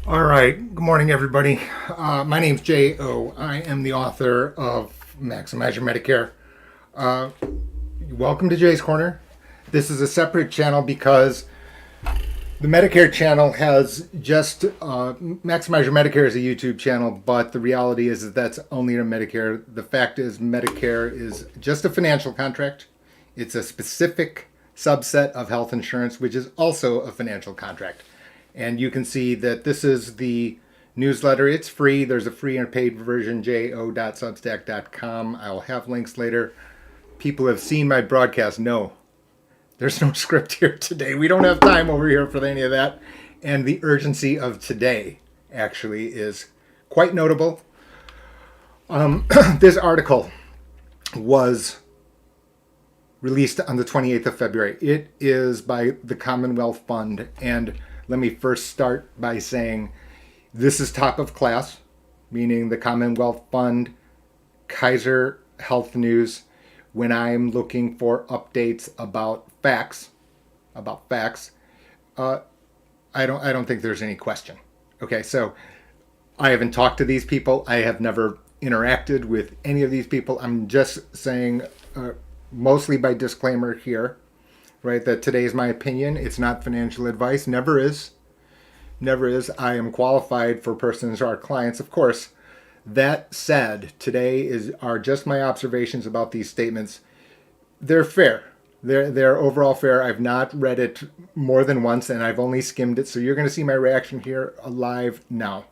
All right. Good morning, everybody. My name's J.O. I am the author of Maximize Your Medicare. Uh, Welcome to Jay's Corner. This is a separate channel because the Medicare channel has just Maximize Your Medicare is a YouTube channel, but the reality is that that's only a Medicare. The fact is, Medicare is just a financial contract. It's a specific subset of health insurance, which is also a financial contract. And you can see that this is the newsletter. It's free. There's a free and paid version, jo.substack.com. I'll have links later. People have seen my broadcast know there's no script here today. We don't have time over here for any of that. And the urgency of today actually is quite notable. This article was released on the 28th of February. It is by the Commonwealth Fund. And let me first start by saying this is top of class, meaning the Commonwealth Fund, Kaiser Health News. When I'm looking for updates about facts, uh, I don't think there's any question. Okay, so I haven't talked to these people. I have never interacted with any of these people. I'm just saying, mostly by disclaimer here, right, that today is my opinion. It's not financial advice. Never is. Never is. I am qualified for persons who are clients, of course. That said, today are just my observations about these statements. They're fair. They're overall fair. I've not read it more than once, and I've only skimmed it. So you're going to see my reaction here live now.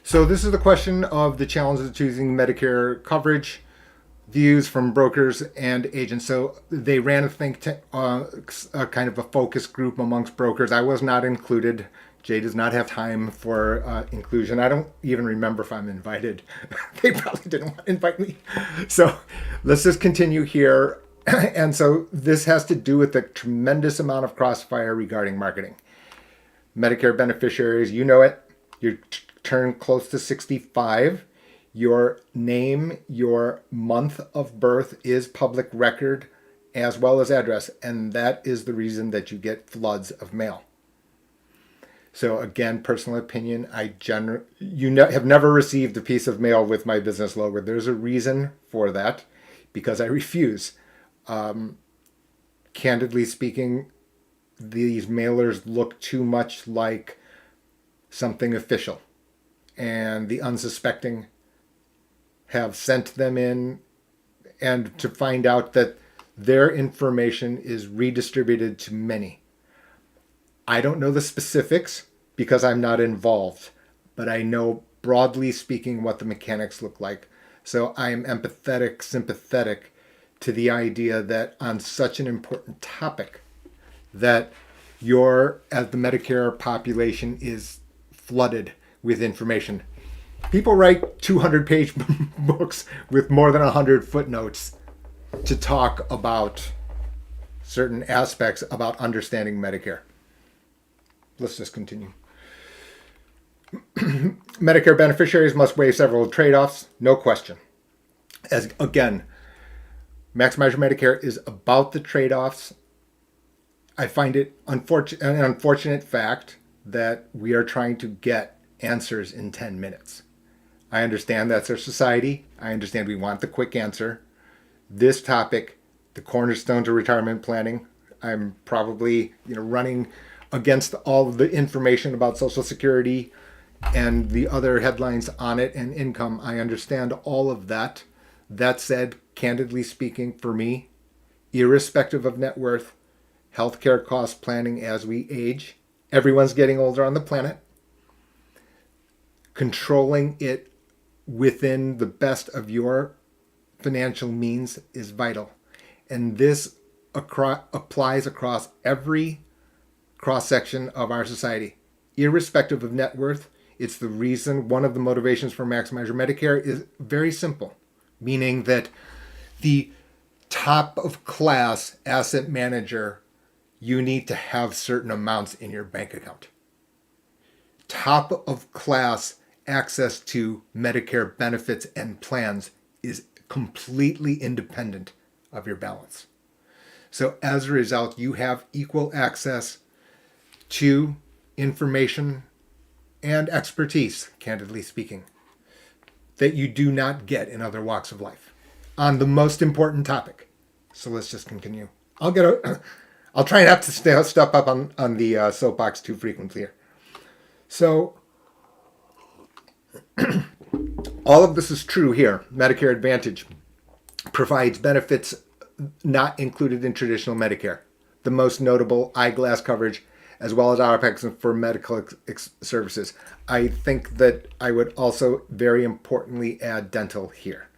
So this is the question of the challenges of choosing Medicare coverage, views from brokers and agents. So they ran a a kind of a focus group amongst brokers. I was not included. Jay does not have time for inclusion. I don't even remember if I'm invited. They probably didn't want to invite me. So let's just continue here. And so this has to do with the tremendous amount of crossfire regarding marketing. Medicare beneficiaries, you know it. You turn close to 65. Your name, your month of birth is public record as well as address. And that is the reason that you get floods of mail. So again, personal opinion, have never received a piece of mail with my business logo. There's a reason for that because I refuse. Candidly speaking, these mailers look too much like something official, and the unsuspecting have sent them in, and to find out that their information is redistributed to many. I don't know the specifics because I'm not involved, but I know broadly speaking what the mechanics look like. So I am empathetic, sympathetic to the idea that on such an important topic that as the Medicare population is flooded with information. People write 200-page books with more than 100 footnotes to talk about certain aspects about understanding Medicare. Let's just continue. Medicare beneficiaries must weigh several trade-offs, no question. As again, Maximize Your Medicare is about the trade-offs. I find it an unfortunate fact that we are trying to get answers in 10 minutes. I understand that's our society. I understand we want the quick answer. This topic, the cornerstones of retirement planning, I'm probably running against all of the information about Social Security and the other headlines on it and income. I understand all of that. That said, candidly speaking, for me, irrespective of net worth, healthcare cost planning as we age, everyone's getting older on the planet. Controlling it within the best of your financial means is vital. And this applies across every cross-section of our society. Irrespective of net worth, it's the reason, one of the motivations for Maximize Your Medicare is very simple, meaning that the top of class asset manager, you need to have certain amounts in your bank account. Top of class access to Medicare benefits and plans is completely independent of your balance. So as a result, you have equal access to information and expertise, candidly speaking, that you do not get in other walks of life on the most important topic. So let's just continue. I'll try not to step up on the soapbox too frequently here. So all of this is true here. Medicare Advantage provides benefits not included in traditional Medicare. The most notable eyeglass coverage, as well as out-of-pocket for medical services. I think that I would also very importantly add dental here,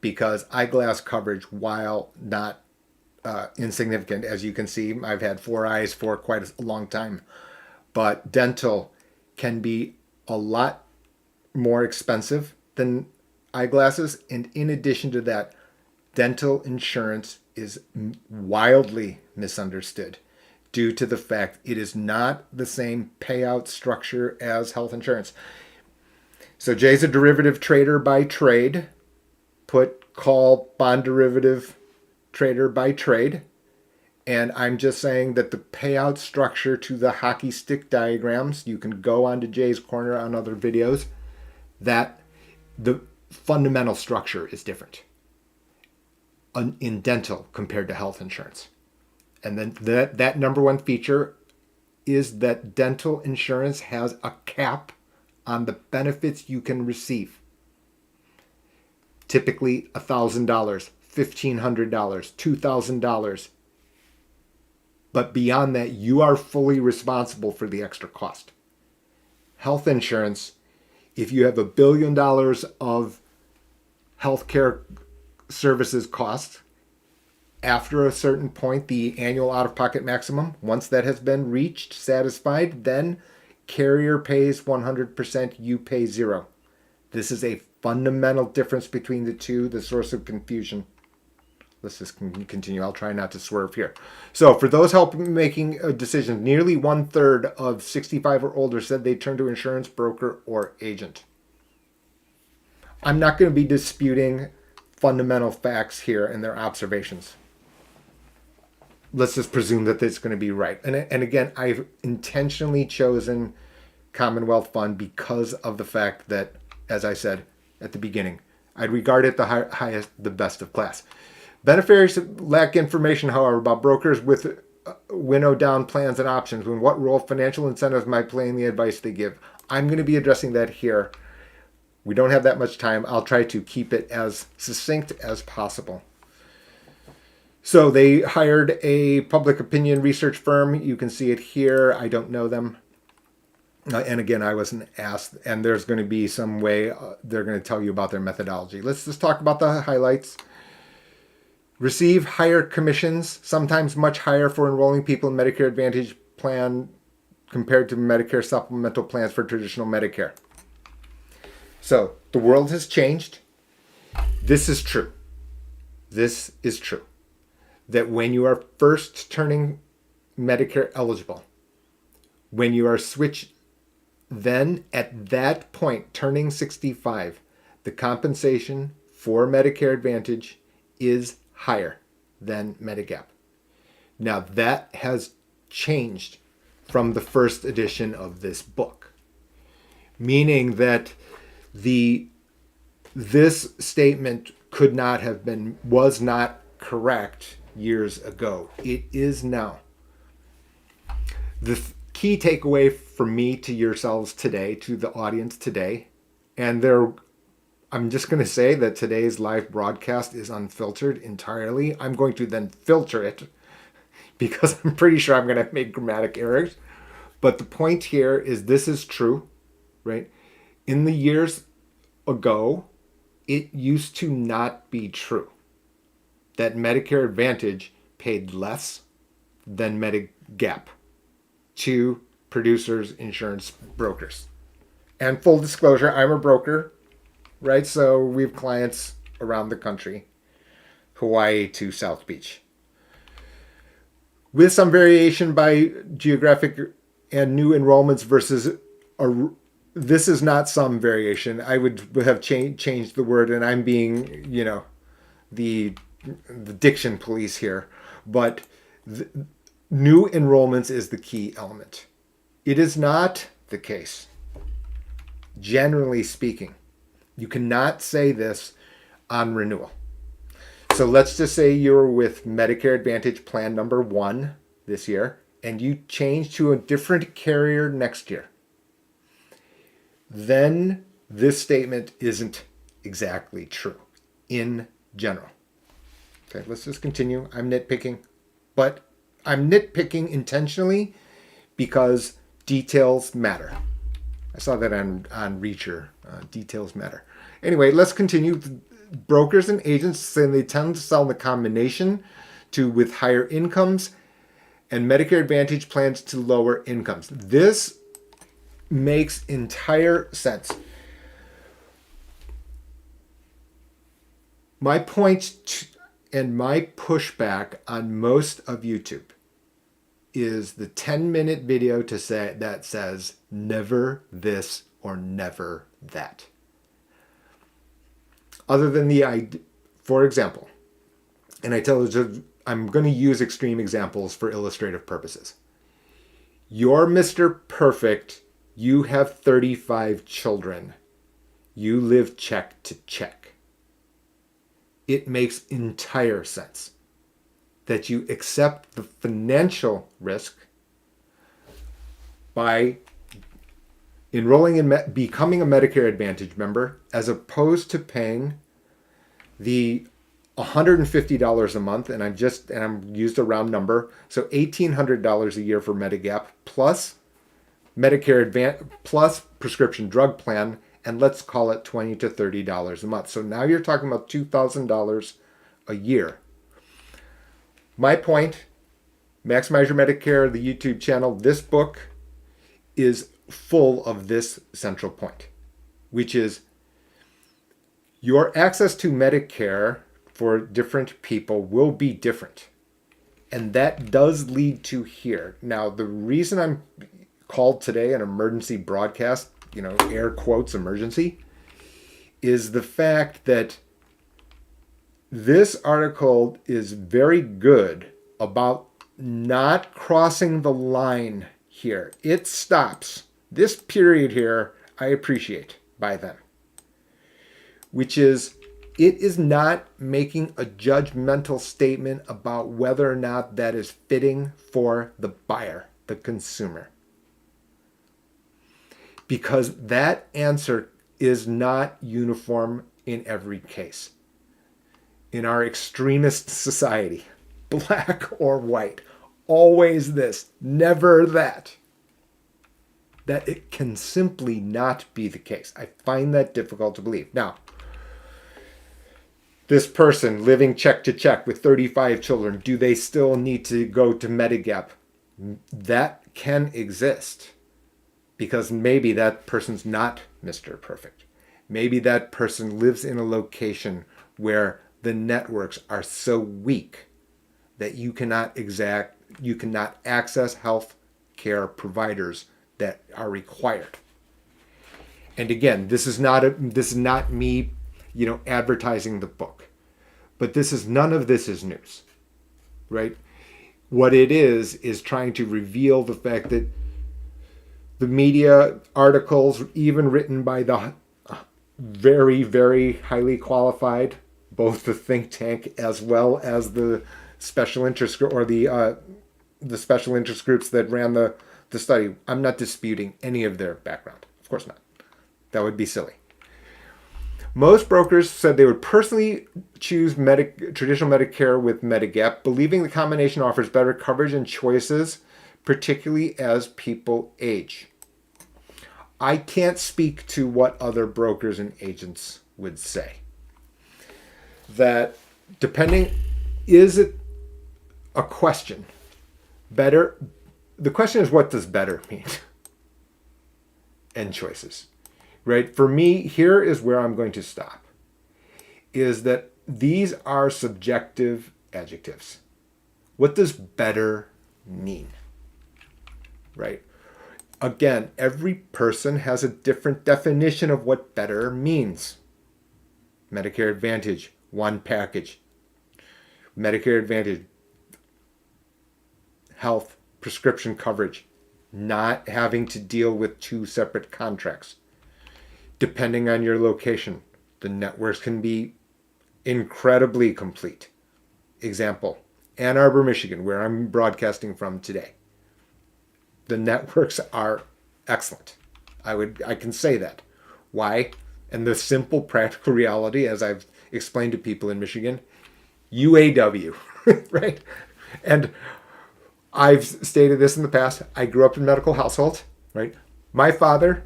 because eyeglass coverage, while not insignificant, as you can see, I've had 4 eyes for quite a long time, but dental can be a lot more expensive than eyeglasses, and in addition to that, dental insurance is wildly misunderstood due to the fact it is not the same payout structure as health insurance. So Jay's a derivative trader by trade. Call bond derivative trader by trade. And I'm just saying that the payout structure to the hockey stick diagrams, you can go onto Jay's Corner on other videos, that the fundamental structure is different in dental compared to health insurance. And then that number one feature is that dental insurance has a cap on the benefits you can receive. Typically $1,000, $1,500, $2,000. But beyond that, you are fully responsible for the extra cost. Health insurance, if you have $1 billion of healthcare services costs, after a certain point, the annual out-of-pocket maximum, once that has been reached, satisfied, then carrier pays 100%, you pay 0. This is a fundamental difference between the two, the source of confusion. Let's just continue. I'll try not to swerve here. So for those making a decision, nearly 1/3 of 65 or older said they turn to insurance broker or agent. I'm not going to be disputing fundamental facts here and their observations. Let's just presume that it's going to be right. And again, I've intentionally chosen Commonwealth Fund because of the fact that, as I said at the beginning, I regard it the highest, the best of class. Beneficiaries lack information, however, about brokers with winnow down plans and options, and what role financial incentives might play in the advice they give. I'm going to be addressing that here. We don't have that much time. I'll try to keep it as succinct as possible. So they hired a public opinion research firm. You can see it here. I don't know them. And again, I wasn't asked. And there's going to be some way they're going to tell you about their methodology. Let's just talk about the highlights. Receive higher commissions, sometimes much higher for enrolling people in Medicare Advantage plan compared to Medicare supplemental plans for traditional Medicare. So the world has changed. This is true. This is true. That when you are first turning Medicare eligible, when you are switched, then at that point, turning 65, the compensation for Medicare Advantage is higher than Medigap. Now that has changed from the first edition of this book, meaning that this statement was not correct years ago. It is now. The key takeaway from me to yourselves today, to the audience today, and I'm just going to say that today's live broadcast is unfiltered entirely. I'm going to then filter it because I'm pretty sure I'm going to make grammatic errors. But the point here is this is true, right? In the years ago, it used to not be true that Medicare Advantage paid less than Medigap to producers, insurance brokers. And full disclosure, I'm a broker, right? So we have clients around the country, Hawaii to South Beach. With some variation by geographic and new enrollments versus this is not some variation. I would have changed the word, and I'm being, the diction police here. But new enrollments is the key element. It is not the case generally speaking. You cannot say this on renewal. So let's just say you're with Medicare Advantage plan number 1 this year, and you change to a different carrier next year. Then this statement isn't exactly true in general. Okay, let's just continue. I'm nitpicking, but I'm nitpicking intentionally because details matter. I saw that on Reacher. Details matter. Anyway, let's continue. Brokers and agents say they tend to sell the combination with higher incomes and Medicare Advantage plans to lower incomes. This makes entire sense. My point and my pushback on most of YouTube is the 10-minute video that says never this or never that. Other than the idea, for example, and I'm going to use extreme examples for illustrative purposes. You're Mr. Perfect. You have 35 children. You live check to check. It makes entire sense that you accept the financial risk by enrolling in becoming a Medicare Advantage member as opposed to paying the $150 a month, and I'm used a round number, so $1,800 a year for Medigap plus Medicare Advantage plus prescription drug plan, and let's call it $20 to $30 a month. So now you're talking about $2,000 a year. My point, Maximize Your Medicare, the YouTube channel, this book is full of this central point, which is your access to Medicare for different people will be different. And that does lead to here. Now, the reason I'm called today an emergency broadcast, air quotes emergency, is the fact that this article is very good about not crossing the line here. It stops. This period here, I appreciate by them, which is it is not making a judgmental statement about whether or not that is fitting for the buyer, the consumer. Because that answer is not uniform in every case. In our extremist society, black or white, always this, never that. That it can simply not be the case. I find that difficult to believe. Now, this person living check to check with 35 children, do they still need to go to Medigap? That can exist because maybe that person's not Mr. Perfect. Maybe that person lives in a location where the networks are so weak that you cannot access health care providers that are required. And again, this is not me, advertising the book, but none of this is news, right? What it is trying to reveal the fact that the media articles, even written by the very, very highly qualified, both the think tank as well as the special interest or the special interest groups that ran the study. I'm not disputing any of their background. Of course not. That would be silly. Most brokers said they would personally choose traditional Medicare with Medigap, believing the combination offers better coverage and choices, particularly as people age. I can't speak to what other brokers and agents would say. That is it a question? Better, the question is, what does better mean? And choices, right? For me, here is where I'm going to stop, is that these are subjective adjectives. What does better mean, right? Again, every person has a different definition of what better means. Medicare Advantage, one package. Medicare Advantage, health, prescription coverage, not having to deal with two separate contracts. Depending on your location, the networks can be incredibly complete. Example, Ann Arbor, Michigan, where I'm broadcasting from today. The networks are excellent. I can say that. Why? And the simple practical reality, as I've explained to people in Michigan, UAW, right? And I've stated this in the past. I grew up in a medical household, right? My father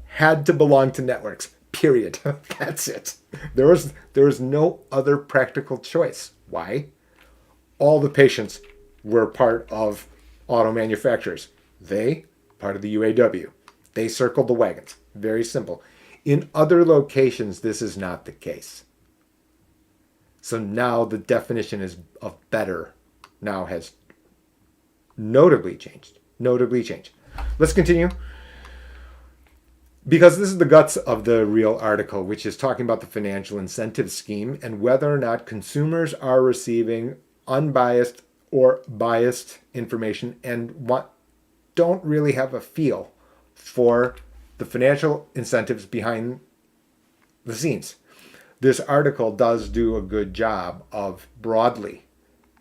had to belong to networks, period. That's it. There was no other practical choice. Why? All the patients were part of auto manufacturers. They, part of the UAW. They circled the wagons. Very simple. In other locations, this is not the case. So now the definition of better now has notably changed. Notably changed. Let's continue. Because this is the guts of the real article, which is talking about the financial incentive scheme and whether or not consumers are receiving unbiased or biased information and don't really have a feel for the financial incentives behind the scenes. This article does do a good job of broadly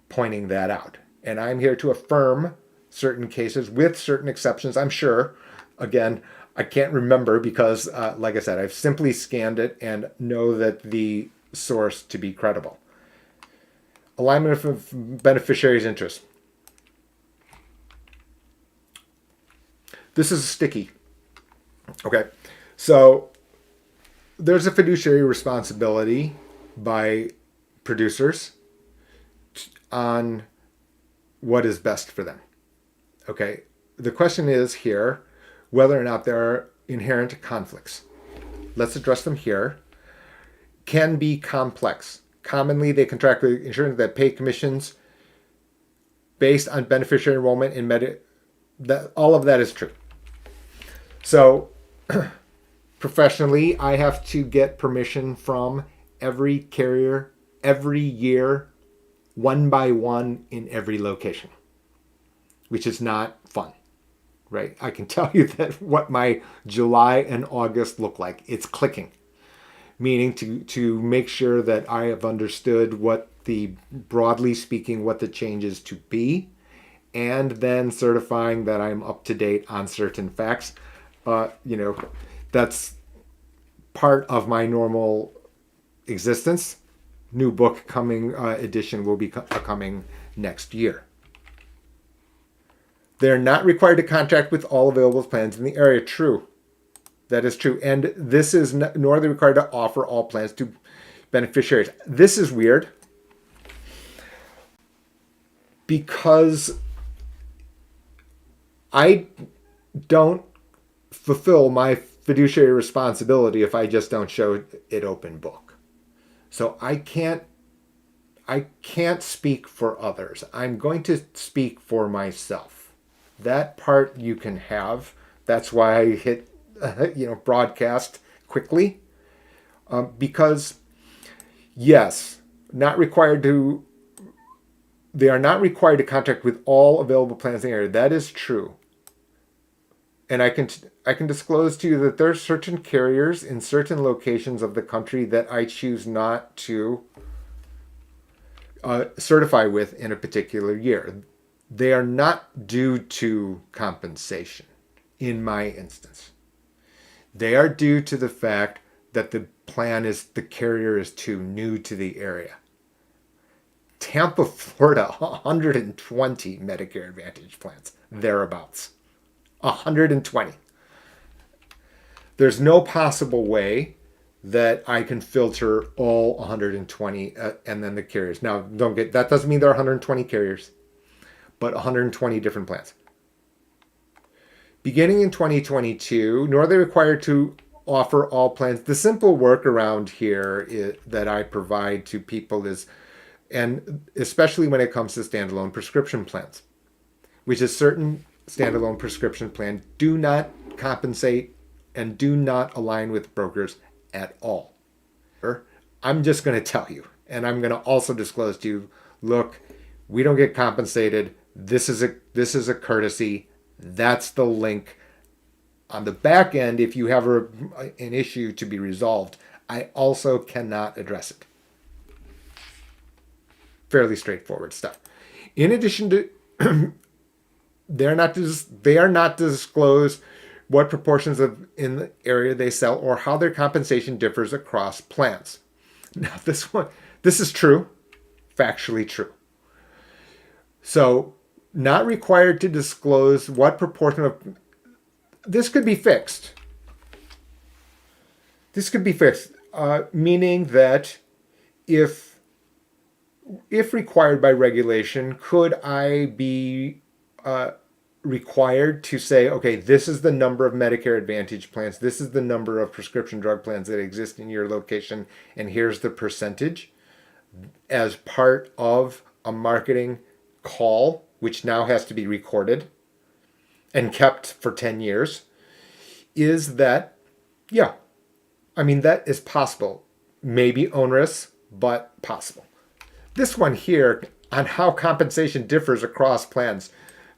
pointing that out. And I'm here to affirm certain cases with certain exceptions, I'm sure. Again, I can't remember because, like I said, I've simply scanned it and know that the source to be credible. Alignment of beneficiaries' interests. This is sticky. Okay, so there's a fiduciary responsibility by producers on what is best for them. Okay, the question is here whether or not there are inherent conflicts. Let's address them here. Can be complex. Commonly, they contract with insurance that pay commissions based on beneficiary enrollment in all of that is true. So, professionally, I have to get permission from every carrier every year, one by one in every location, which is not fun, right? I can tell you that what my July and August look like. It's clicking, meaning to make sure that I have understood what broadly speaking, what the changes to be, and then certifying that I'm up to date on certain facts. That's part of my normal existence. New book edition will be coming next year. They're not required to contract with all available plans in the area. True. That is true. And this is nor are they required to offer all plans to beneficiaries. This is weird because I don't fulfill my fiduciary responsibility if I just don't show it open book. So I can't speak for others. I'm going to speak for myself. That part you can have. That's why I hit broadcast quickly. Because yes, they are not required to contract with all available plans in the area. That is true. And I can disclose to you that there are certain carriers in certain locations of the country that I choose not to certify with in a particular year. They are not due to compensation in my instance. They are due to the fact that the carrier is too new to the area. Tampa, Florida, 120 Medicare Advantage plans, thereabouts. 120. There's no possible way that I can filter all 120 and then the carriers. Now, that doesn't mean there are 120 carriers, but 120 different plans. Beginning in 2022, nor are they required to offer all plans. The simple workaround here that I provide to people is, and especially when it comes to standalone prescription plans, which is certain standalone prescription plans do not compensate and do not align with brokers at all. I'm just going to tell you, and I'm going to also disclose to you, look, we don't get compensated. This is a courtesy. That's the link. On the back end, if you have an issue to be resolved, I also cannot address it. Fairly straightforward stuff. In addition to, they are not to disclose what proportions of in the area they sell or how their compensation differs across plans. Now, this is true, factually true. So, not required to disclose what proportion of this could be fixed. This could be fixed, meaning that if required by regulation, could I be required to say, okay, this is the number of Medicare Advantage plans, this is the number of prescription drug plans that exist in your location, and here's the percentage, as part of a marketing call, which now has to be recorded and kept for 10 years, is that, yeah, I mean, that is possible. Maybe onerous, but possible. This one here on how compensation differs across plans.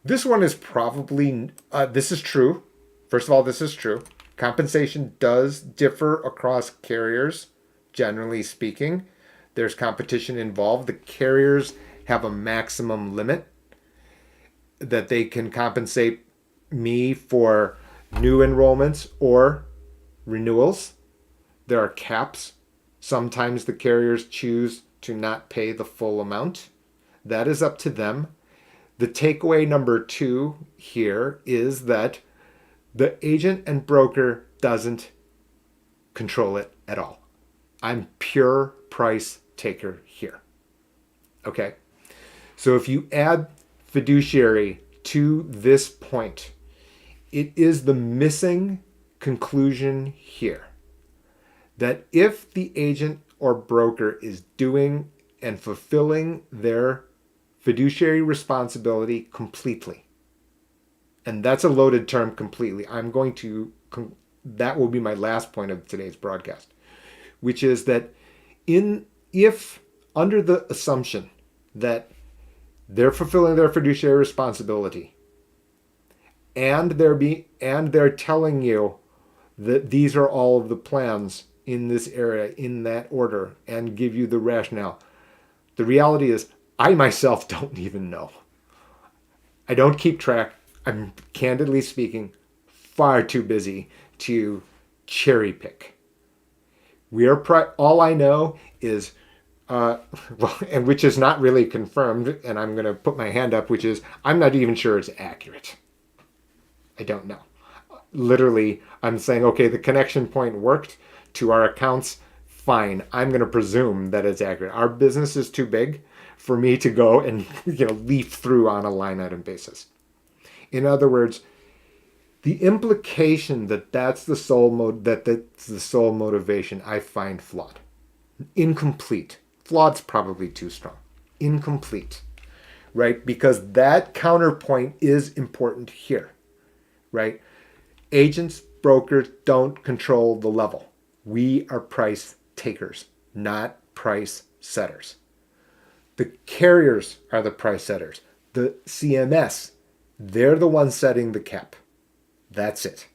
This one is probably, this is true. First of all, this is true. Compensation does differ across carriers, generally speaking. There's competition involved. The carriers have a maximum limit that they can compensate me for new enrollments or renewals. There are caps. Sometimes the carriers choose to not pay the full amount. That is up to them. The takeaway number 2 here is that the agent and broker doesn't control it at all. I'm pure price taker here. Okay? So if you add fiduciary to this point, it is the missing conclusion here that if the agent or broker is doing and fulfilling their fiduciary responsibility completely, and that's a loaded term, completely. That will be my last point of today's broadcast, which is that if under the assumption that they're fulfilling their fiduciary responsibility and they're telling you that these are all of the plans in this area in that order and give you the rationale, the reality is I myself don't even know. I don't keep track. I'm, candidly speaking, far too busy to cherry pick. All I know is, and which is not really confirmed, and I'm going to put my hand up, which is I'm not even sure it's accurate. I don't know. Literally, I'm saying, okay, the connection point worked to our accounts. Fine. I'm going to presume that it's accurate. Our business is too big for me to go and leaf through on a line item basis. In other words, the implication that that's the sole motivation, I find flawed, incomplete. Flawed's probably too strong. Incomplete, right? Because that counterpoint is important here, right? Agents, brokers don't control the level. We are price takers, not price setters. The carriers are the price setters. The CMS, they're the ones setting the cap. That's it.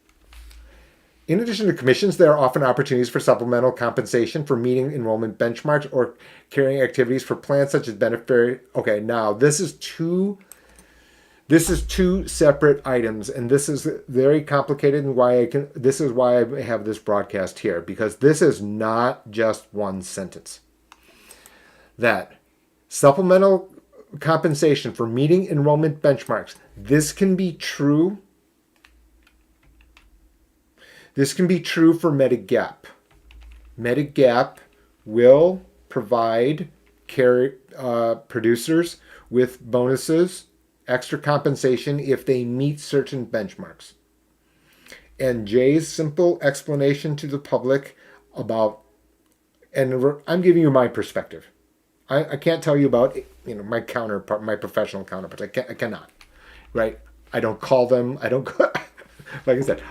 In addition to commissions, there are often opportunities for supplemental compensation for meeting enrollment benchmarks or carrying activities for plans such as beneficiary. Okay, now this is two separate items, and this is very complicated, and this is why I have this broadcast here, because this is not just one sentence. That supplemental compensation for meeting enrollment benchmarks, this can be true. This can be true for Medigap. Medigap will provide producers with bonuses, extra compensation if they meet certain benchmarks. And Jay's simple explanation to the public about, and I'm giving you my perspective. I can't tell you about my counterpart, my professional counterparts. I cannot, right? I don't call them. I don't go, like I said,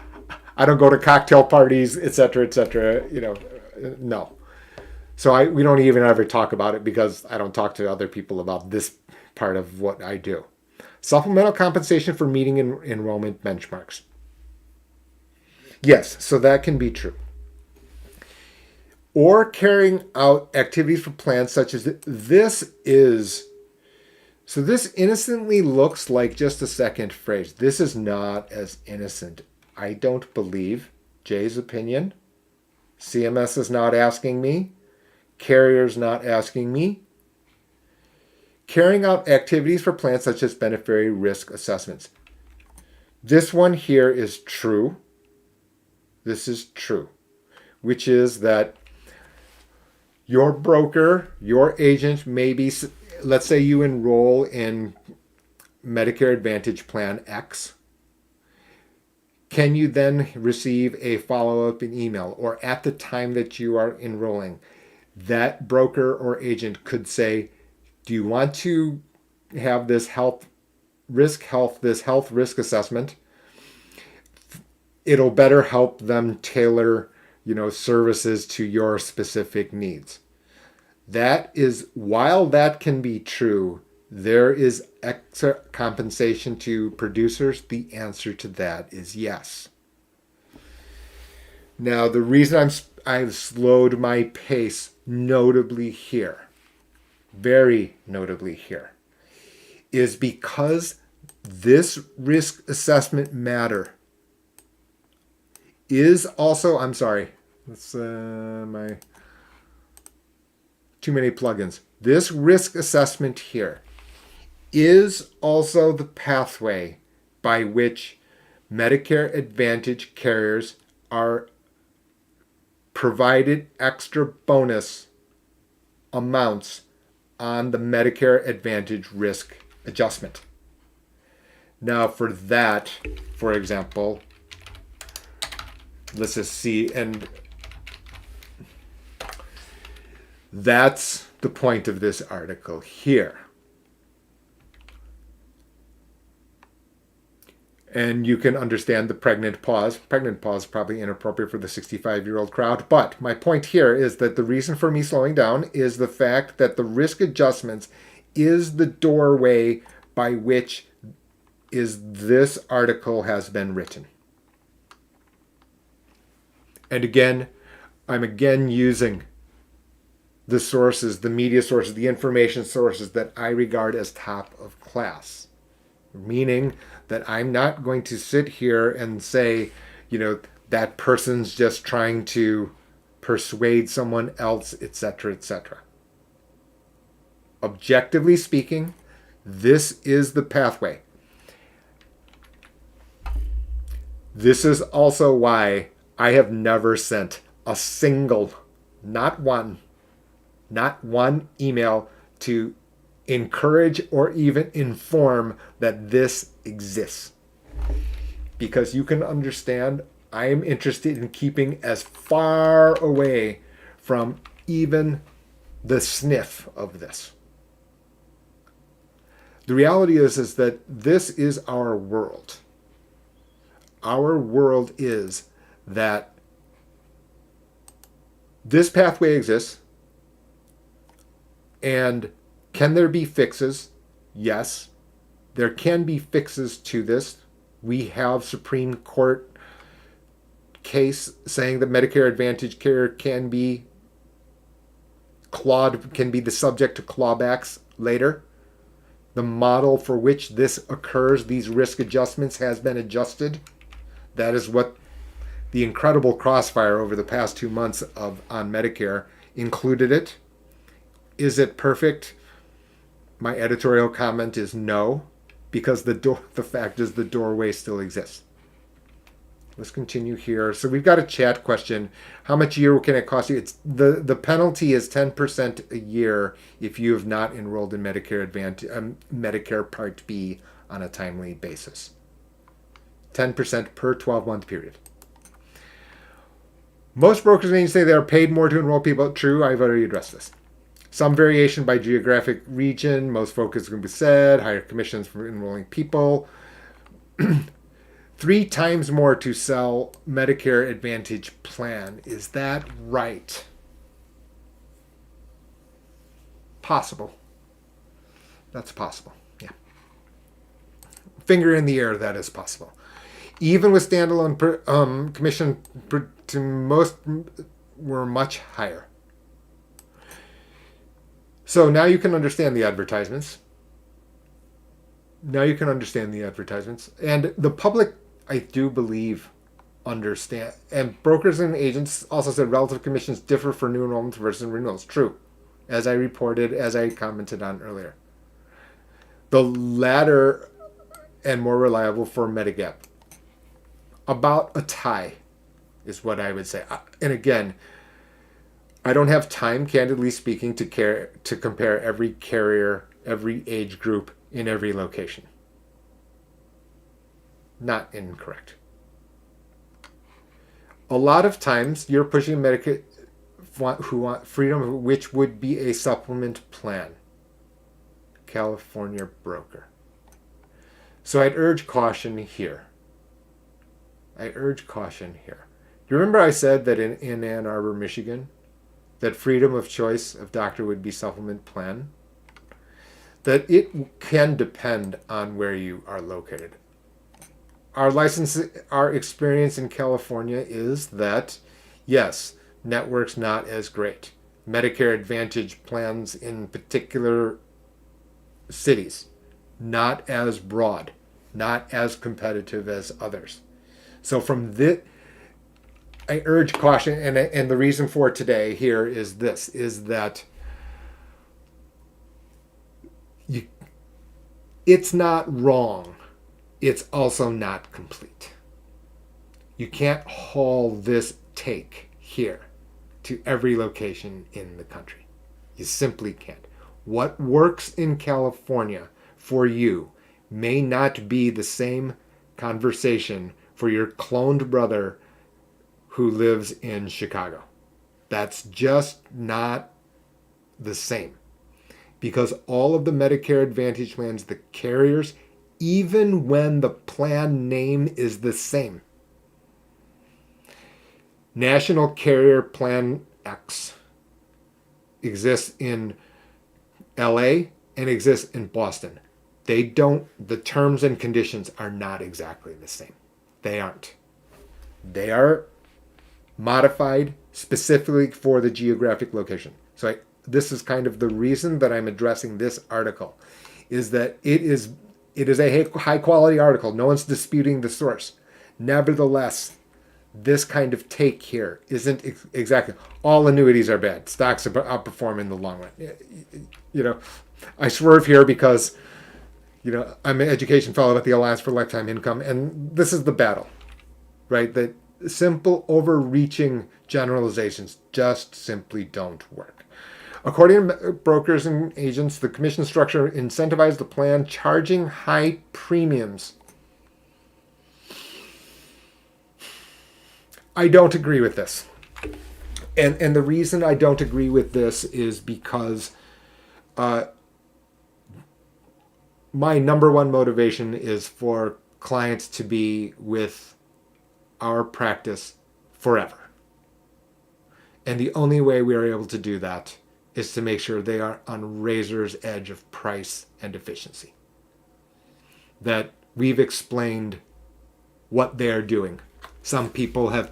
I don't go to cocktail parties, etc., etc. No. So we don't even ever talk about it because I don't talk to other people about this part of what I do. Supplemental compensation for meeting enrollment benchmarks. Yes, so that can be true. Or carrying out activities for plans such as this is. So this innocently looks like just a second phrase. This is not as innocent. I don't believe. Jay's opinion. CMS is not asking me. Carrier's not asking me. Carrying out activities for plans such as beneficiary risk assessments. This one here is true. This is true, which is that your broker, your agent, maybe, let's say you enroll in Medicare Advantage Plan X. Can you then receive a follow-up in email, or at the time that you are enrolling, that broker or agent could say, do you want to have this health risk assessment? It'll better help them tailor, services to your specific needs. That is, while that can be true, there is extra compensation to producers. The answer to that is yes. Now, the reason I've slowed my pace notably here, very notably here, is because this risk assessment matter is also, I'm sorry, that's my too many plugins. This risk assessment here is also the pathway by which Medicare Advantage carriers are provided extra bonus amounts on the Medicare Advantage risk adjustment. Now for that, for example, let's just see, and that's the point of this article here. And you can understand the pregnant pause. Pregnant pause is probably inappropriate for the 65-year-old crowd. But my point here is that the reason for me slowing down is the fact that the risk adjustments is the doorway by which this article has been written. And again, I'm using the sources, the media sources, the information sources that I regard as top of class. Meaning that I'm not going to sit here and say, that person's just trying to persuade someone else, etc., etc. Objectively speaking, this is the pathway. This is also why I have never sent a single, not one email to encourage or even inform that this exists. Because you can understand, I am interested in keeping as far away from even the sniff of this. The reality is that this is our world. Our world is that this pathway exists, and can there be fixes? Yes, there can be fixes to this. We have Supreme Court case saying that Medicare Advantage care can be the subject to clawbacks later. The model for which this occurs, these risk adjustments, has been adjusted. That is what the incredible crossfire over the past 2 months on Medicare included it. Is it perfect? My editorial comment is no, because the fact is the doorway still exists. Let's continue here. So we've got a chat question. How much a year can it cost you? It's the penalty is 10% a year if you have not enrolled in Medicare Advantage, Medicare Part B on a timely basis. 10% per 12-month period. Most brokers and agents say they are paid more to enroll people. True, I've already addressed this. Some variation by geographic region. Most focus is going to be said. Higher commissions for enrolling people. 3 times more to sell Medicare Advantage plan. Is that right? Possible. That's possible. Yeah. Finger in the air, that is possible. even with standalone commission to most were much higher. So now you can understand the advertisements. Now you can understand the advertisements. And the public, I do believe, understand. And brokers and agents also said relative commissions differ for new enrollments versus renewals. True. As I reported, as I commented on earlier. The latter and more reliable for Medigap. About a tie is what I would say. And again, I don't have time, candidly speaking, to compare every carrier, every age group in every location. Not incorrect. A lot of times you're pushing Medicare who want freedom, which would be a supplement plan. California broker. So I'd urge caution here. Do you remember I said that in Ann Arbor, Michigan, that freedom of choice of doctor would be supplement plan? That it can depend on where you are located. Our experience in California is that, yes, networks not as great. Medicare Advantage plans in particular cities, not as broad, not as competitive as others. So from this, I urge caution, and the reason for today here is this, is that it's not wrong. It's also not complete. You can't haul this take here to every location in the country. You simply can't. What works in California for you may not be the same conversation for your cloned brother who lives in Chicago. That's just not the same. Because all of the Medicare Advantage plans, the carriers, even when the plan name is the same. National Carrier Plan X exists in LA and exists in Boston. The terms and conditions are not exactly the same. They aren't. They are modified specifically for the geographic location. So this is kind of the reason that I'm addressing this article, is that it is a high quality article. No one's disputing the source. Nevertheless, this kind of take here isn't exactly all annuities are bad. Stocks outperform in the long run. I swerve here because, I'm an education fellow at the Alliance for Lifetime Income, and this is the battle, right? That simple overreaching generalizations just simply don't work. According to brokers and agents, the commission structure incentivized the plan charging high premiums. I don't agree with this. And the reason I don't agree with this is because my number one motivation is for clients to be with our practice forever. And the only way we are able to do that is to make sure they are on razor's edge of price and efficiency. That we've explained what they're doing. Some people have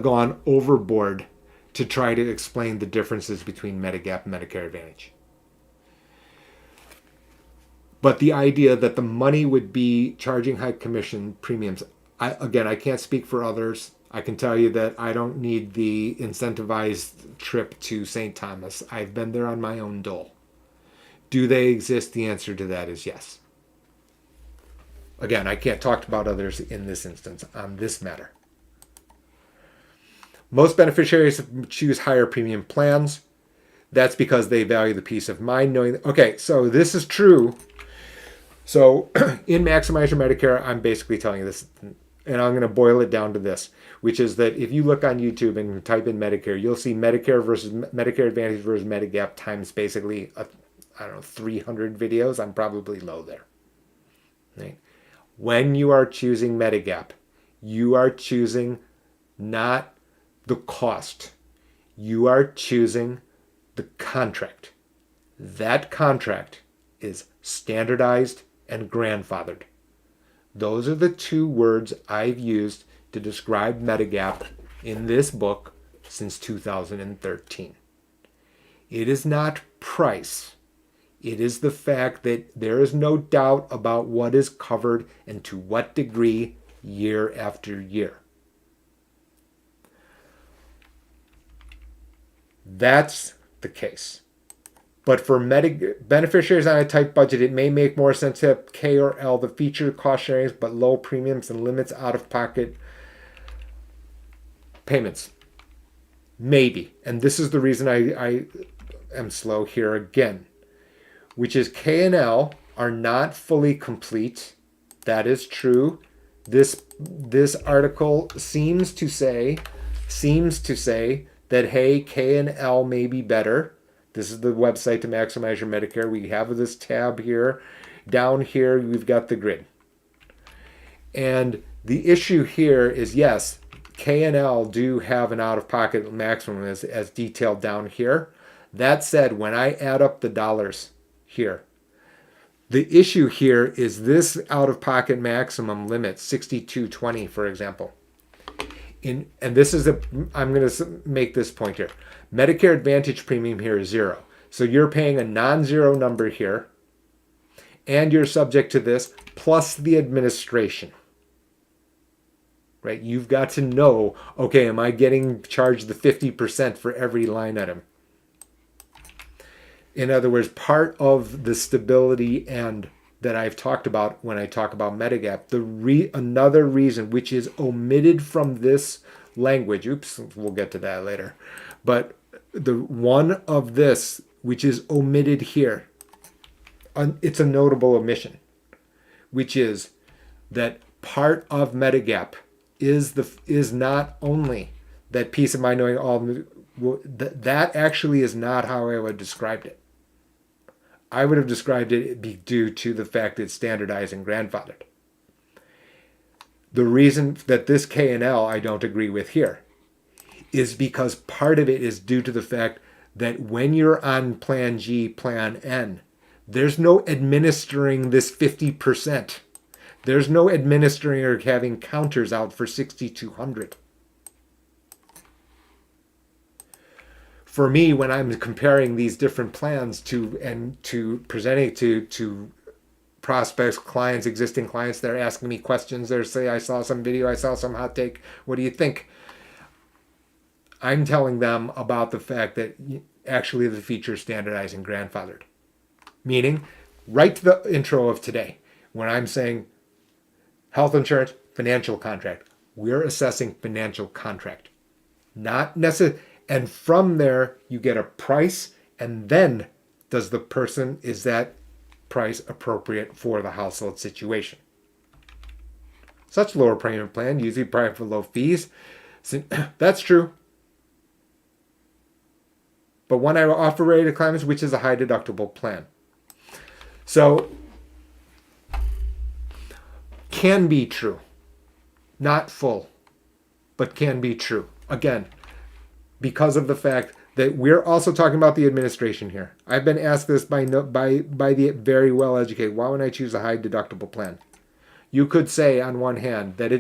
gone overboard to try to explain the differences between Medigap and Medicare Advantage. But the idea that the money would be charging high commission premiums, I can't speak for others. I can tell you that I don't need the incentivized trip to St. Thomas. I've been there on my own dole. Do they exist? The answer to that is yes. Again, I can't talk about others in this instance on this matter. Most beneficiaries choose higher premium plans. That's because they value the peace of mind knowing. Okay, so this is true. So in Maximize Your Medicare, I'm basically telling you this, and I'm going to boil it down to this, which is that if you look on YouTube and type in Medicare, you'll see Medicare versus Medicare Advantage versus Medigap times basically, 300 videos. I'm probably low there. Right? When you are choosing Medigap, you are choosing not the cost. You are choosing the contract. That contract is standardized and grandfathered. Those are the two words I've used to describe Medigap in this book since 2013. It is not price. It is the fact that there is no doubt about what is covered and to what degree year after year. That's the case. But for beneficiaries on a tight budget, it may make more sense to have K or L, the feature cost sharings, but low premiums and limits out-of-pocket payments. Maybe. And this is the reason I am slow here again, which is K and L are not fully complete. That is true. This article seems to say that, hey, K and L may be better. This is the website to maximize your Medicare. We have this tab here. Down here, we've got the grid. And the issue here is, yes, K and L do have an out-of-pocket maximum as detailed down here. That said, when I add up the dollars here, the issue here is this out-of-pocket maximum limit, $62.20, for example. And this is I'm going to make this point here. Medicare Advantage premium here is 0. So you're paying a non-zero number here, and you're subject to this, plus the administration. Right? You've got to know, okay, am I getting charged the 50% for every line item? In other words, part of the stability and that I've talked about when I talk about Medigap, another reason which is omitted from this language, we'll get to that later, but the one of this which is omitted here, it's a notable omission, which is that part of Medigap is not only that peace of mind knowing all, that actually is not how I would have described it. I would have described it be due to the fact it's standardized and grandfathered. The reason that this K and L I don't agree with here is because part of it is due to the fact that when you're on Plan G, Plan N, there's no administering this 50%. There's no administering or having counters out for 6,200. For me, when I'm comparing these different plans to presenting to prospects, clients, existing clients, they're asking me questions. They're saying, I saw some video, I saw some hot take. What do you think? I'm telling them about the fact that actually the feature is standardized and grandfathered. Meaning, right to the intro of today, when I'm saying health insurance, financial contract, we're assessing financial contract. Not necessarily. And from there, you get a price, and then is that price appropriate for the household situation? Such lower premium plan, usually private for low fees. So, that's true. But one I offer rated clients, which is a high deductible plan. So, can be true. Not full, but can be true. Again, because of the fact that we're also talking about the administration here. I've been asked this by the very well educated. Why would I choose a high deductible plan? You could say on one hand that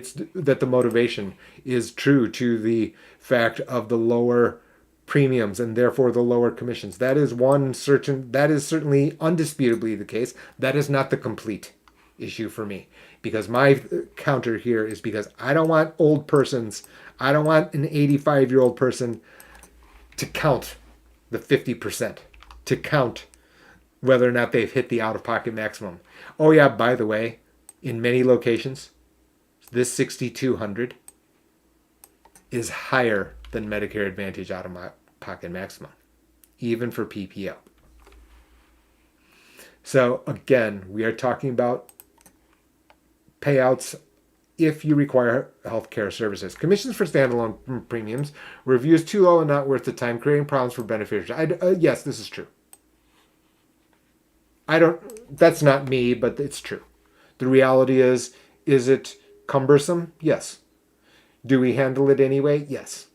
the motivation is true to the fact of the lower premiums and therefore the lower commissions. That is certainly undisputably the case. That is not the complete issue for me, because my counter here is because I don't want old persons. I don't want an 85-year-old person to count the 50%, to count whether or not they've hit the out-of-pocket maximum. Oh yeah, by the way, in many locations, this 6,200 is higher than Medicare Advantage out-of-pocket maximum, even for PPO. So again, we are talking about payouts if you require healthcare services. Commissions for standalone premiums, reviews too low and not worth the time, creating problems for beneficiaries. Yes, this is true. That's not me, but it's true. The reality is it cumbersome? Yes. Do we handle it anyway? Yes.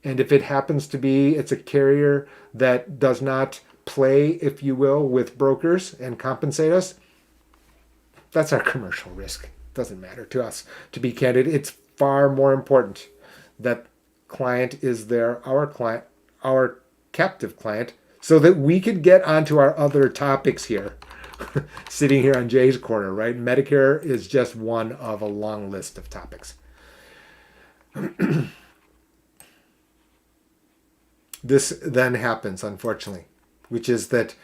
And if it happens to be, it's a carrier that does not play, if you will, with brokers and compensate us, that's our commercial risk. doesn't matter to us, to be candid. It's far more important that client is there, our client, our captive client, so that we could get onto our other topics here. Sitting here on Jay's corner, right? Medicare is just one of a long list of topics. This then happens, unfortunately, which is that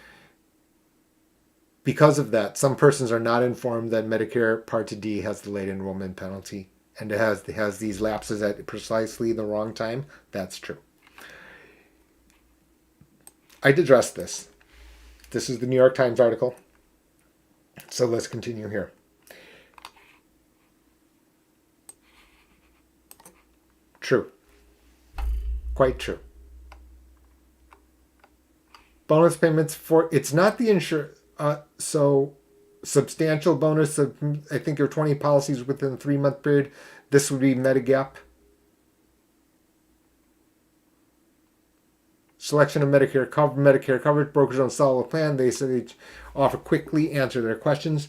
because of that, some persons are not informed that Medicare Part D has the late enrollment penalty, and it has these lapses at precisely the wrong time. That's true. I'd address this. This is the New York Times article. So let's continue here. True. Quite true. Bonus payments for, it's not the so substantial bonus of, I think, your 20 policies within a 3-month period. This would be Medigap. Selection of Medicare coverage. Brokers don't sell a plan. They say they offer quickly answer their questions.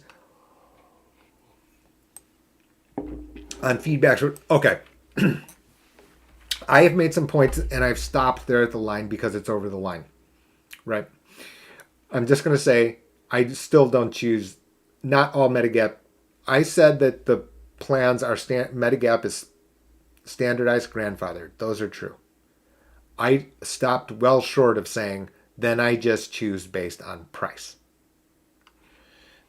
On feedback. Okay. I have made some points and I've stopped there at the line because it's over the line. Right? I'm just going to say I still don't choose, not all Medigap. I said that the plans are, Medigap is standardized grandfathered. Those are true. I stopped well short of saying, then I just choose based on price.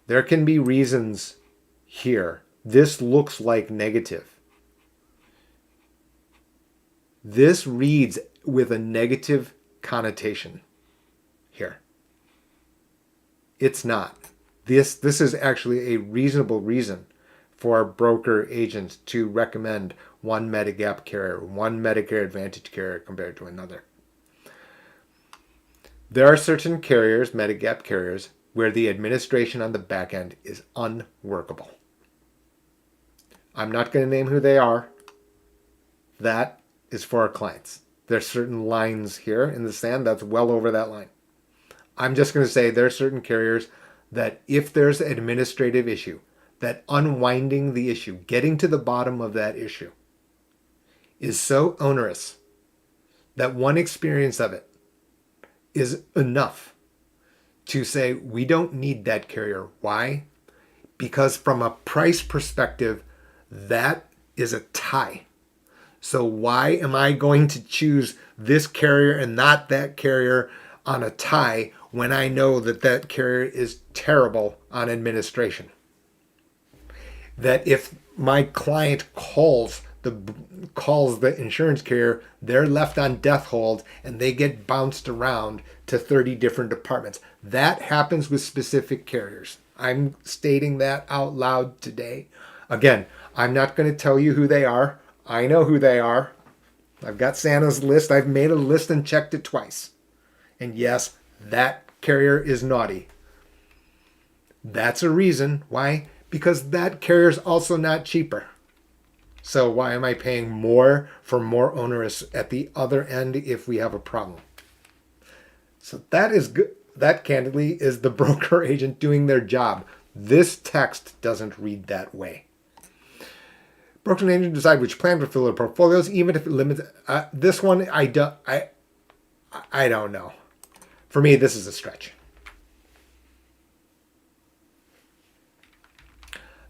There can be reasons here. This looks like negative. This reads with a negative connotation here. It's not. This is actually a reasonable reason for a broker agent to recommend one Medigap carrier, one Medicare Advantage carrier compared to another. There are certain carriers, Medigap carriers, where the administration on the back end is unworkable. I'm not going to name who they are. That is for our clients. There's certain lines here in the sand that's well over that line. I'm just going to say there are certain carriers that if there's an administrative issue, that unwinding the issue, getting to the bottom of that issue, is so onerous that one experience of it is enough to say we don't need that carrier. Why? Because from a price perspective, that is a tie. So why am I going to choose this carrier and not that carrier on a tie when I know that that carrier is terrible on administration? That if my client calls the insurance carrier, they're left on death hold and they get bounced around to 30 different departments. That happens with specific carriers. I'm stating that out loud today. Again, I'm not going to tell you who they are. I know who they are. I've got Santa's list. I've made a list and checked it twice. And yes, that carrier is naughty. That's a reason. Why? Because that carrier is also not cheaper. So why am I paying more for more onerous at the other end if we have a problem? So that is good. That candidly is the broker agent doing their job. This text doesn't read that way. Broker agent decide which plan to fill their portfolios, even if it limits. This one, I don't know. For me, this is a stretch.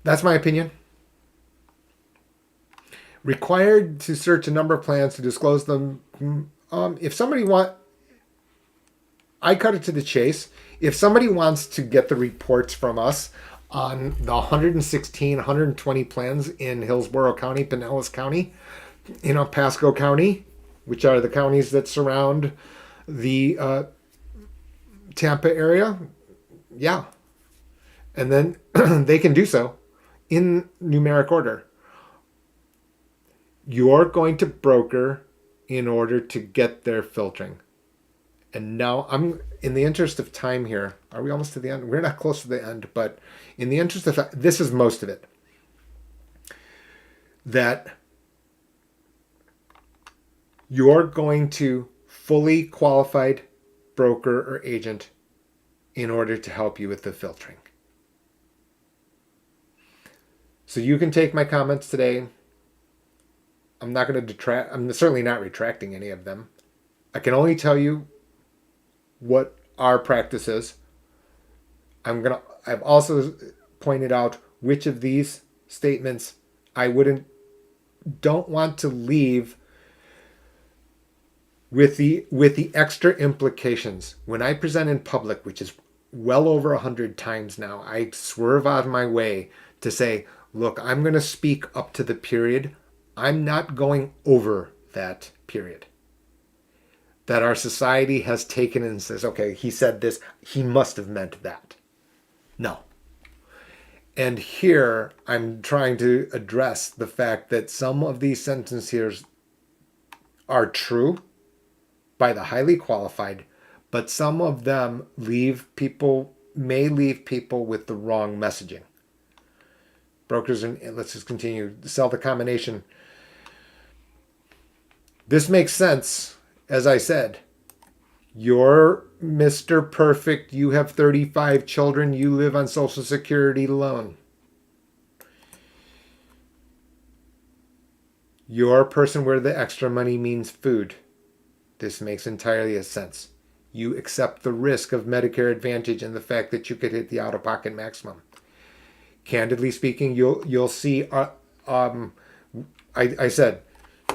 That's my opinion. Required to search a number of plans to disclose them. If somebody I cut it to the chase. If somebody wants to get the reports from us on the 116, 120 plans in Hillsborough County, Pinellas County, Pasco County, which are the counties that surround the Tampa area, yeah. And then they can do so in numeric order. You're going to broker in order to get their filtering. And now I'm, in the interest of time here, are we almost to the end? We're not close to the end, but in the interest of this is most of it. That you're going to fully qualified broker or agent in order to help you with the filtering. So you can take my comments today. I'm not going to detract. I'm certainly not retracting any of them. I can only tell you what our practice is. I've also pointed out which of these statements I don't want to leave with the extra implications. When I present in public, which is well over 100 times now, I swerve out of my way to say, look, I'm going to speak up to the period. I'm not going over that period that our society has taken and says, okay, he said this, he must have meant that. No. And here I'm trying to address the fact that some of these sentences here are true by the highly qualified, but some of them may leave people with the wrong messaging. Brokers, and let's just continue, sell the combination. This makes sense, as I said. You're Mr. Perfect, you have 35 children, you live on Social Security alone. You're a person where the extra money means food. This makes entirely sense. You accept the risk of Medicare Advantage and the fact that you could hit the out-of-pocket maximum. Candidly speaking, you'll see. I said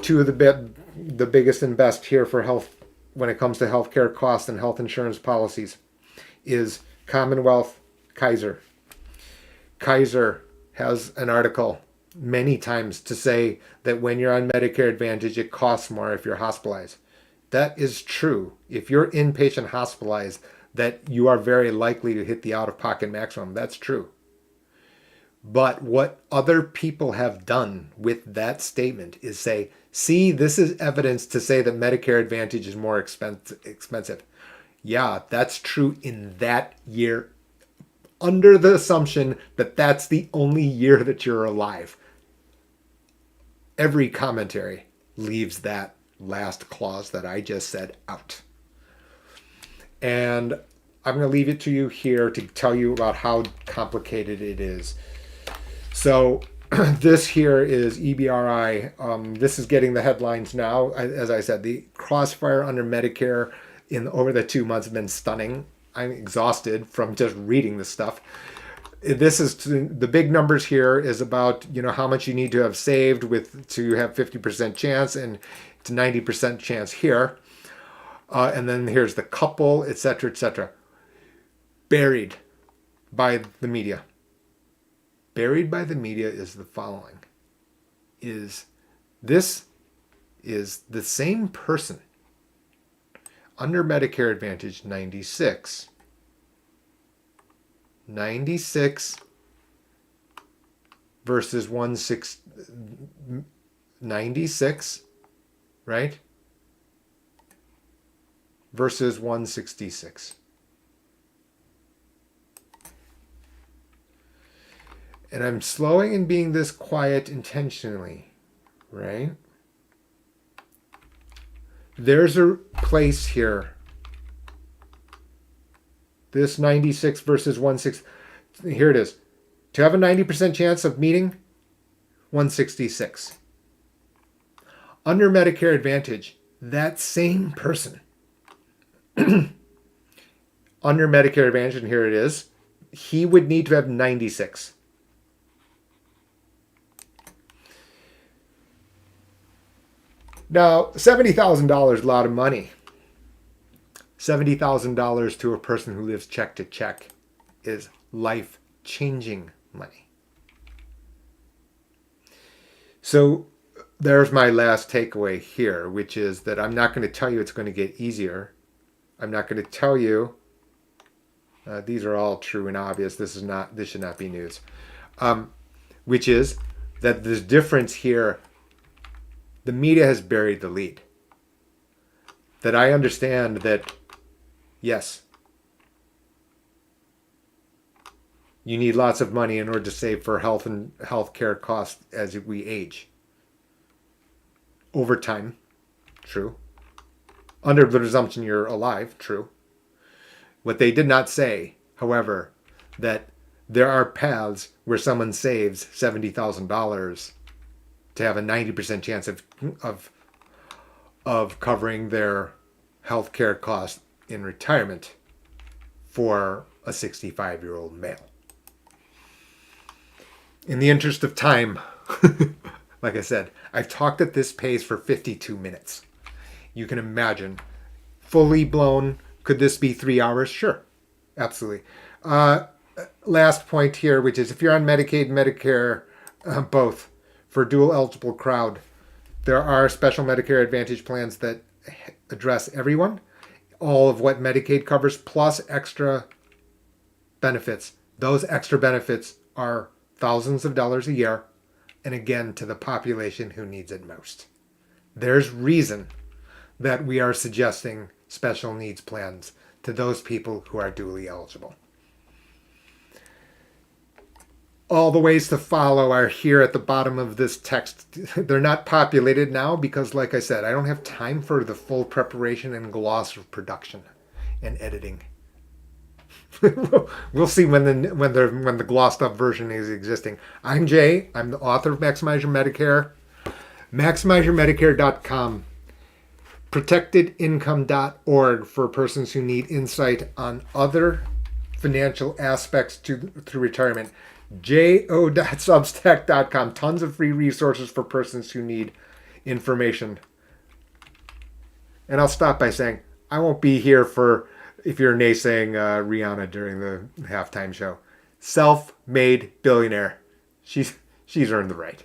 two of the biggest and best here for health when it comes to healthcare costs and health insurance policies is Commonwealth, Kaiser. Kaiser has an article many times to say that when you're on Medicare Advantage, it costs more if you're hospitalized. That is true. If you're inpatient hospitalized, that you are very likely to hit the out-of-pocket maximum. That's true. But what other people have done with that statement is say, see, this is evidence to say that Medicare Advantage is more expensive. Yeah, that's true in that year, under the assumption that that's the only year that you're alive. Every commentary leaves that last clause that I just said out. And I'm going to leave it to you here to tell you about how complicated it is. So this here is EBRI. This is getting the headlines now. As I said, the crossfire under Medicare over the 2 months have been stunning. I'm exhausted from just reading this stuff. This is the big numbers here is about how much you need to have saved to have 50% chance and to 90% chance here. And then here's the couple, etc., etc. Buried by the media. Buried by the media is the following. This is the same person under Medicare Advantage 96 versus 96, right? Versus 166. And I'm slowing and being this quiet intentionally, right? There's a place here. This 96 versus 16. Here it is. To have a 90% chance of meeting 166. Under Medicare Advantage, that same person under Medicare Advantage, and here it is, he would need to have 96. Now, $70,000 is a lot of money. $70,000 to a person who lives check to check is life-changing money. So there's my last takeaway here, which is that I'm not going to tell you it's going to get easier. I'm not going to tell you, these are all true and obvious. This should not be news. Which is that the difference here, the media has buried the lead. That I understand that, yes, you need lots of money in order to save for health and healthcare costs as we age. Over time, true. Under the presumption you're alive, true. What they did not say, however, that there are paths where someone saves $70,000 to have a 90% chance of covering their health care costs in retirement for a 65-year-old male. In the interest of time, like I said, I've talked at this pace for 52 minutes. You can imagine, fully blown, could this be 3 hours? Sure, absolutely. Last point here, which is if you're on Medicaid, Medicare, both, for dual eligible crowd, there are special Medicare Advantage plans that address everyone, all of what Medicaid covers, plus extra benefits. Those extra benefits are thousands of dollars a year, and again, to the population who needs it most. There's reason that we are suggesting special needs plans to those people who are dually eligible. All the ways to follow are here at the bottom of this text. They're not populated now because, like I said, I don't have time for the full preparation and gloss of production and editing. We'll see when the glossed up version is existing. I'm Jay. I'm the author of Maximize Your Medicare. MaximizeYourMedicare.com. ProtectedIncome.org for persons who need insight on other financial aspects through retirement. jo.substack.com. Tons of free resources for persons who need information. And I'll stop by saying I won't be here for if you're naysaying Rihanna during the halftime show. Self-made billionaire. She's earned the right.